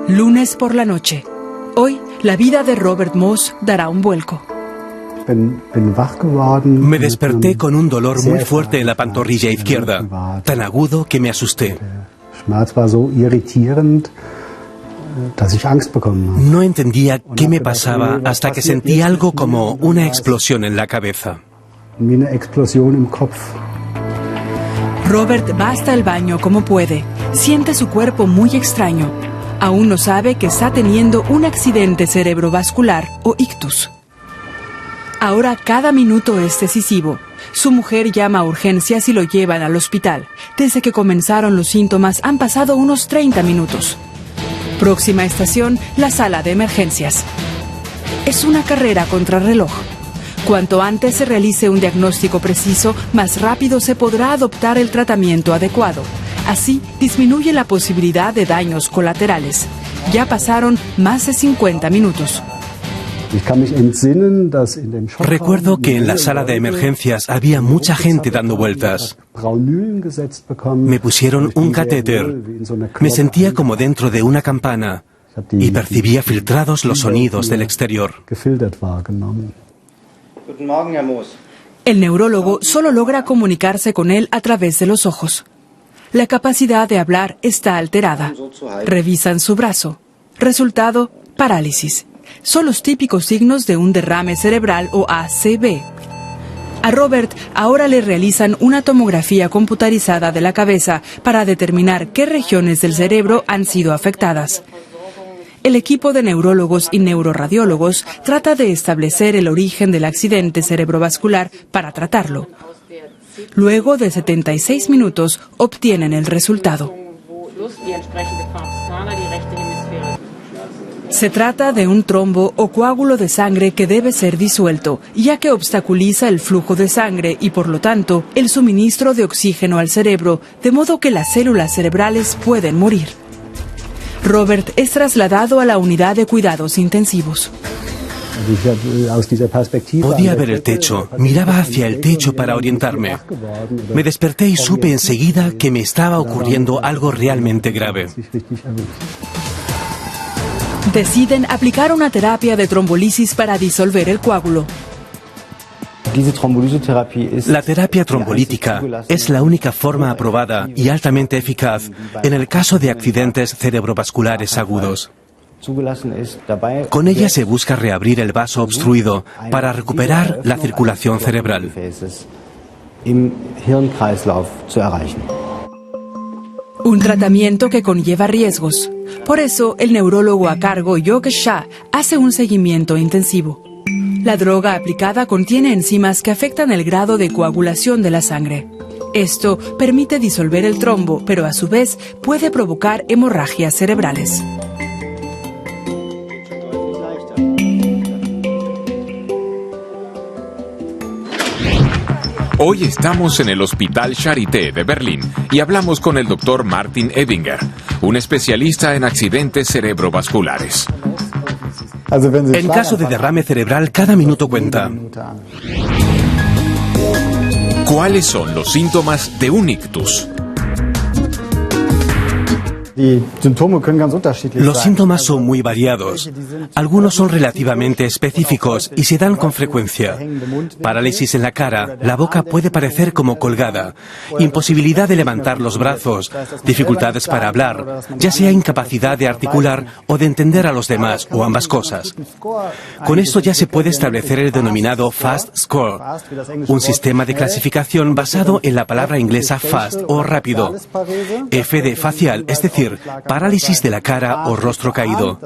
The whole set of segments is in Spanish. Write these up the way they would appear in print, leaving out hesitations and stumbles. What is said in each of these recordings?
Lunes por la noche. Hoy, la vida de Robert Moss dará un vuelco. Me desperté con un dolor muy fuerte en la pantorrilla izquierda, tan agudo que me asusté. No entendía qué me pasaba hasta que sentí algo como una explosión en la cabeza. Robert va hasta el baño como puede. Siente su cuerpo muy extraño. Aún no sabe que está teniendo un accidente cerebrovascular o ictus. Ahora cada minuto es decisivo. Su mujer llama a urgencias y lo llevan al hospital. Desde que comenzaron los síntomas han pasado unos 30 minutos. Próxima estación, la sala de emergencias. Es una carrera contrarreloj. Cuanto antes se realice un diagnóstico preciso, más rápido se podrá adoptar el tratamiento adecuado. Así, disminuye la posibilidad de daños colaterales. Ya pasaron más de 50 minutos. Recuerdo que en la sala de emergencias había mucha gente dando vueltas. Me pusieron un catéter. Me sentía como dentro de una campana y percibía filtrados los sonidos del exterior. El neurólogo solo logra comunicarse con él a través de los ojos. La capacidad de hablar está alterada. Revisan su brazo. Resultado, parálisis. Son los típicos signos de un derrame cerebral o ACV. A Robert ahora le realizan una tomografía computarizada de la cabeza para determinar qué regiones del cerebro han sido afectadas. El equipo de neurólogos y neuroradiólogos trata de establecer el origen del accidente cerebrovascular para tratarlo. Luego de 76 minutos obtienen el resultado. Se trata de un trombo o coágulo de sangre que debe ser disuelto, ya que obstaculiza el flujo de sangre y, por lo tanto, el suministro de oxígeno al cerebro, de modo que las células cerebrales pueden morir. Robert es trasladado a la unidad de cuidados intensivos. Podía ver el techo, miraba hacia el techo para orientarme. Me desperté y supe enseguida que me estaba ocurriendo algo realmente grave. Deciden aplicar una terapia de trombolisis para disolver el coágulo. La terapia trombolítica es la única forma aprobada y altamente eficaz en el caso de accidentes cerebrovasculares agudos. Con ella se busca reabrir el vaso obstruido para recuperar la circulación cerebral. Un tratamiento que conlleva riesgos. Por eso, el neurólogo a cargo, Yogesh Shah, hace un seguimiento intensivo. La droga aplicada contiene enzimas que afectan el grado de coagulación de la sangre. Esto permite disolver el trombo, pero a su vez puede provocar hemorragias cerebrales. Hoy estamos en el Hospital Charité de Berlín y hablamos con el Dr. Martin Ebinger, un especialista en accidentes cerebrovasculares. En caso de derrame cerebral, cada minuto cuenta. ¿Cuáles son los síntomas de un ictus? Los síntomas son muy variados. Algunos son relativamente específicos y se dan con frecuencia. Parálisis en la cara, la boca puede parecer como colgada, imposibilidad de levantar los brazos, dificultades para hablar, ya sea incapacidad de articular o de entender a los demás o ambas cosas. Con esto ya se puede establecer el denominado FAST Score, un sistema de clasificación basado en la palabra inglesa fast o rápido. F de facial, es decir, parálisis de la cara o rostro caído.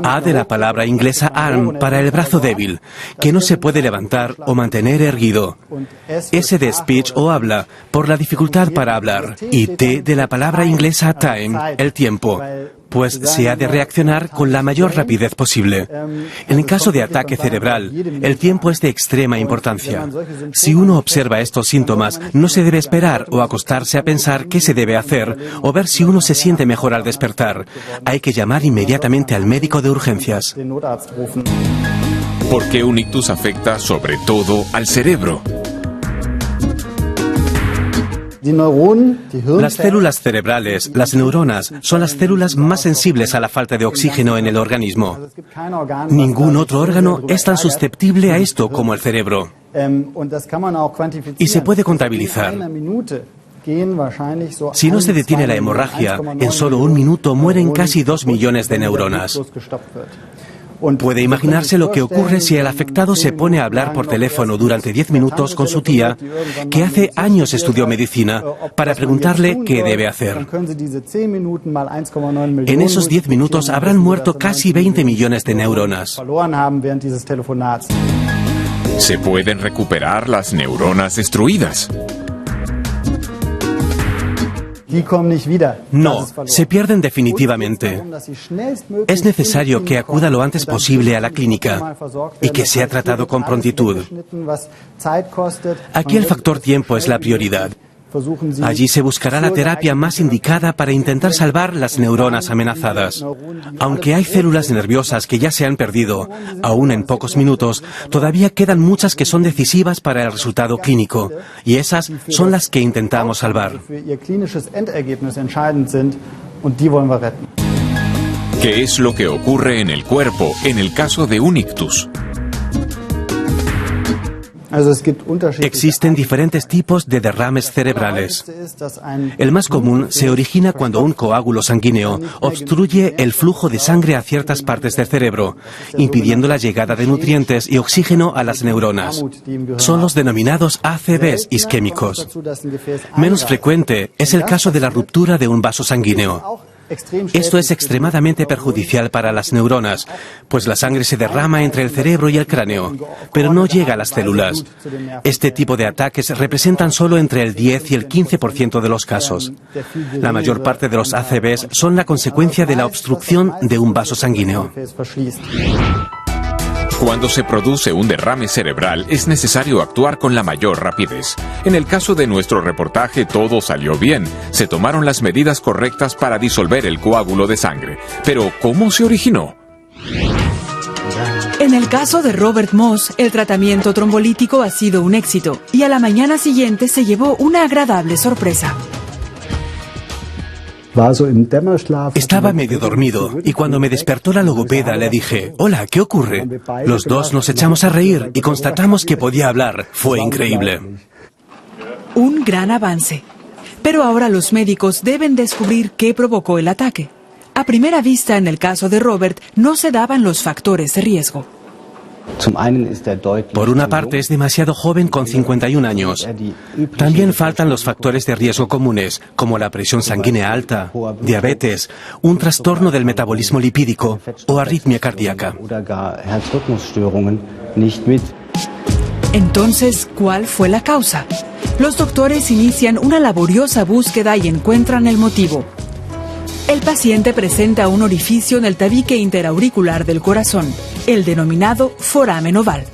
A de la palabra inglesa arm para el brazo débil, que no se puede levantar o mantener erguido. S de speech o habla, por la dificultad para hablar. Y T de la palabra inglesa time, el tiempo, pues se ha de reaccionar con la mayor rapidez posible. En el caso de ataque cerebral, el tiempo es de extrema importancia. Si uno observa estos síntomas, no se debe esperar o acostarse a pensar qué se debe hacer o ver si uno se siente mejor al despertar. Hay que llamar inmediatamente al médico de urgencias. ¿Por qué un ictus afecta sobre todo al cerebro? Las células cerebrales, las neuronas, son las células más sensibles a la falta de oxígeno en el organismo. Ningún otro órgano es tan susceptible a esto como el cerebro. Y se puede contabilizar. Si no se detiene la hemorragia, en solo un minuto mueren casi 2 millones de neuronas. Puede imaginarse lo que ocurre si el afectado se pone a hablar por teléfono durante 10 minutos con su tía, que hace años estudió medicina, para preguntarle qué debe hacer. En esos 10 minutos habrán muerto casi 20 millones de neuronas. ¿Se pueden recuperar las neuronas destruidas? No, se pierden definitivamente. Es necesario que acuda lo antes posible a la clínica y que sea tratado con prontitud. Aquí el factor tiempo es la prioridad. Allí se buscará la terapia más indicada para intentar salvar las neuronas amenazadas. Aunque hay células nerviosas que ya se han perdido, aún en pocos minutos, todavía quedan muchas que son decisivas para el resultado clínico, y esas son las que intentamos salvar. ¿Qué es lo que ocurre en el cuerpo en el caso de un ictus? Existen diferentes tipos de derrames cerebrales. El más común se origina cuando un coágulo sanguíneo obstruye el flujo de sangre a ciertas partes del cerebro, impidiendo la llegada de nutrientes y oxígeno a las neuronas. Son los denominados ACVs isquémicos. Menos frecuente es el caso de la ruptura de un vaso sanguíneo. Esto es extremadamente perjudicial para las neuronas, pues la sangre se derrama entre el cerebro y el cráneo, pero no llega a las células. Este tipo de ataques representan solo entre el 10 y el 15% de los casos. La mayor parte de los ACVs son la consecuencia de la obstrucción de un vaso sanguíneo. Cuando se produce un derrame cerebral es necesario actuar con la mayor rapidez. En el caso de nuestro reportaje todo salió bien. Se tomaron las medidas correctas para disolver el coágulo de sangre. Pero ¿cómo se originó? En el caso de Robert Moss, el tratamiento trombolítico ha sido un éxito y a la mañana siguiente se llevó una agradable sorpresa. Estaba medio dormido y cuando me despertó la logopeda le dije, hola, ¿qué ocurre? Los dos nos echamos a reír y constatamos que podía hablar. Fue increíble. Un gran avance. Pero ahora los médicos deben descubrir qué provocó el ataque. A primera vista, en el caso de Robert, no se daban los factores de riesgo. Por una parte, es demasiado joven con 51 años. También faltan los factores de riesgo comunes, como la presión sanguínea alta, diabetes, un trastorno del metabolismo lipídico o arritmia cardíaca. Entonces, ¿cuál fue la causa? Los doctores inician una laboriosa búsqueda y encuentran el motivo. El paciente presenta un orificio en el tabique interauricular del corazón, el denominado foramen oval.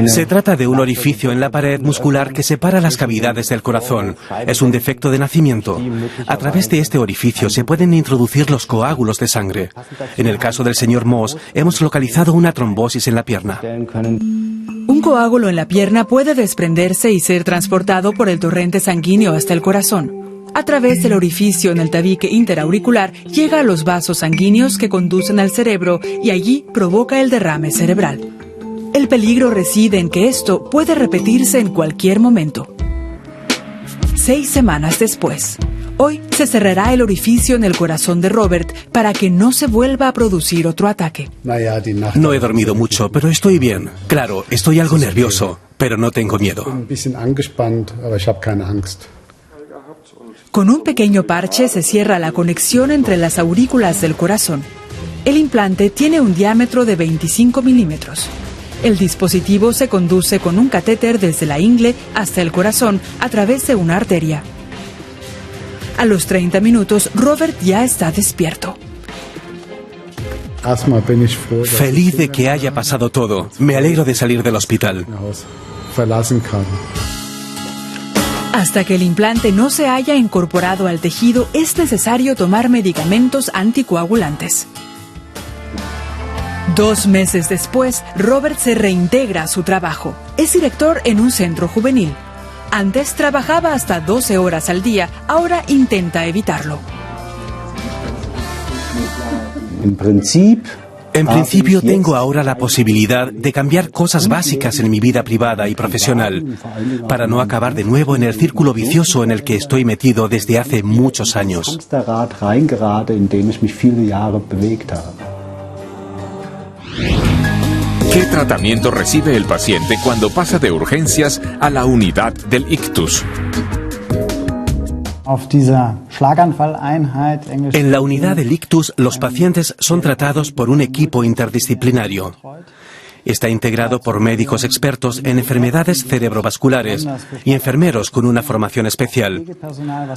Se trata de un orificio en la pared muscular que separa las cavidades del corazón. Es un defecto de nacimiento. A través de este orificio se pueden introducir los coágulos de sangre. En el caso del señor Moss, hemos localizado una trombosis en la pierna. Un coágulo en la pierna puede desprenderse y ser transportado por el torrente sanguíneo hasta el corazón. A través del orificio en el tabique interauricular llega a los vasos sanguíneos que conducen al cerebro y allí provoca el derrame cerebral. El peligro reside en que esto puede repetirse en cualquier momento. 6 semanas después, hoy se cerrará el orificio en el corazón de Robert para que no se vuelva a producir otro ataque. No he dormido mucho, pero estoy bien. Claro, estoy algo nervioso, pero no tengo miedo. Con un pequeño parche se cierra la conexión entre las aurículas del corazón. El implante tiene un diámetro de 25 milímetros. El dispositivo se conduce con un catéter desde la ingle hasta el corazón a través de una arteria. A los 30 minutos, Robert ya está despierto. Feliz de que haya pasado todo. Me alegro de salir del hospital. Hasta que el implante no se haya incorporado al tejido, es necesario tomar medicamentos anticoagulantes. 2 meses después, Robert se reintegra a su trabajo. Es director en un centro juvenil. Antes trabajaba hasta 12 horas al día, ahora intenta evitarlo. En principio tengo ahora la posibilidad de cambiar cosas básicas en mi vida privada y profesional para no acabar de nuevo en el círculo vicioso en el que estoy metido desde hace muchos años. ¿Qué tratamiento recibe el paciente cuando pasa de urgencias a la unidad del ictus? En la unidad del ictus, los pacientes son tratados por un equipo interdisciplinario. Está integrado por médicos expertos en enfermedades cerebrovasculares y enfermeros con una formación especial,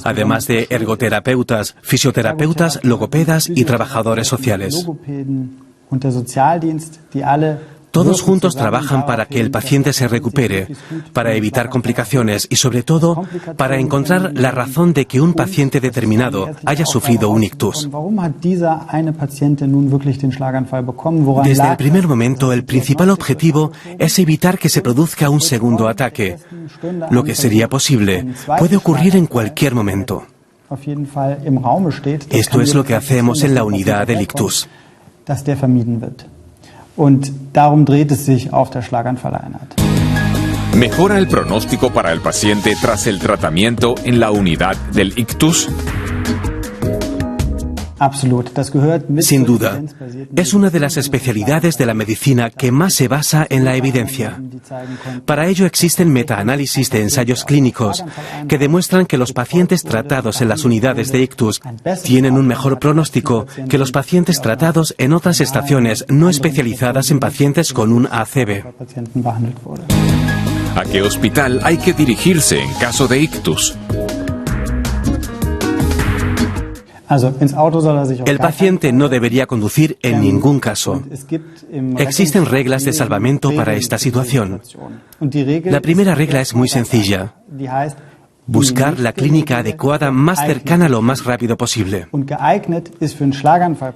además de ergoterapeutas, fisioterapeutas, logopedas y trabajadores sociales. Todos juntos trabajan para que el paciente se recupere, para evitar complicaciones y, sobre todo, para encontrar la razón de que un paciente determinado haya sufrido un ictus. Desde el primer momento, el principal objetivo es evitar que se produzca un segundo ataque. Lo que sería posible puede ocurrir en cualquier momento. Esto es lo que hacemos en la unidad del ictus. ¿Mejora el pronóstico para el paciente tras el tratamiento en la unidad del ictus? Sin duda, es una de las especialidades de la medicina que más se basa en la evidencia. Para ello existen metaanálisis de ensayos clínicos que demuestran que los pacientes tratados en las unidades de ictus tienen un mejor pronóstico que los pacientes tratados en otras estaciones no especializadas en pacientes con un ACV. ¿A qué hospital hay que dirigirse en caso de ictus? El paciente no debería conducir en ningún caso. Existen reglas de salvamento para esta situación. La primera regla es muy sencilla: buscar la clínica adecuada más cercana lo más rápido posible.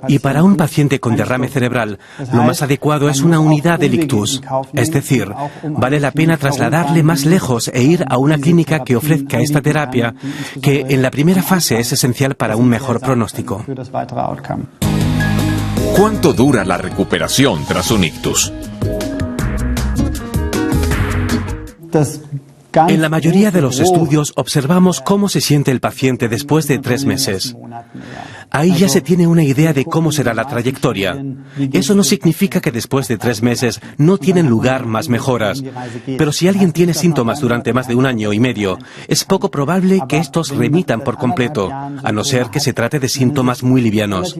Y para un paciente con derrame cerebral, lo más adecuado es una unidad del ictus. Es decir, vale la pena trasladarle más lejos e ir a una clínica que ofrezca esta terapia, que en la primera fase es esencial para un mejor pronóstico. ¿Cuánto dura la recuperación tras un ictus? En la mayoría de los estudios observamos cómo se siente el paciente después de 3 meses. Ahí ya se tiene una idea de cómo será la trayectoria. Eso no significa que después de 3 meses no tienen lugar más mejoras. Pero si alguien tiene síntomas durante más de 1 año y medio, es poco probable que estos remitan por completo, a no ser que se trate de síntomas muy livianos.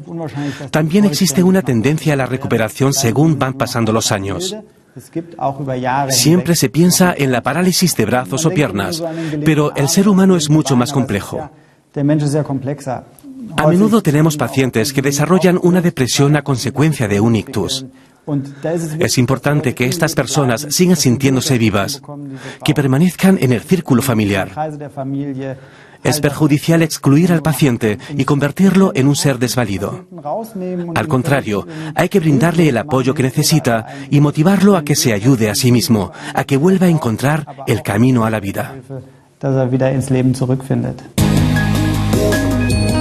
También existe una tendencia a la recuperación según van pasando los años. Siempre se piensa en la parálisis de brazos o piernas, pero el ser humano es mucho más complejo. A menudo tenemos pacientes que desarrollan una depresión a consecuencia de un ictus. Es importante que estas personas sigan sintiéndose vivas, que permanezcan en el círculo familiar. Es perjudicial excluir al paciente y convertirlo en un ser desvalido. Al contrario, hay que brindarle el apoyo que necesita y motivarlo a que se ayude a sí mismo, a que vuelva a encontrar el camino a la vida.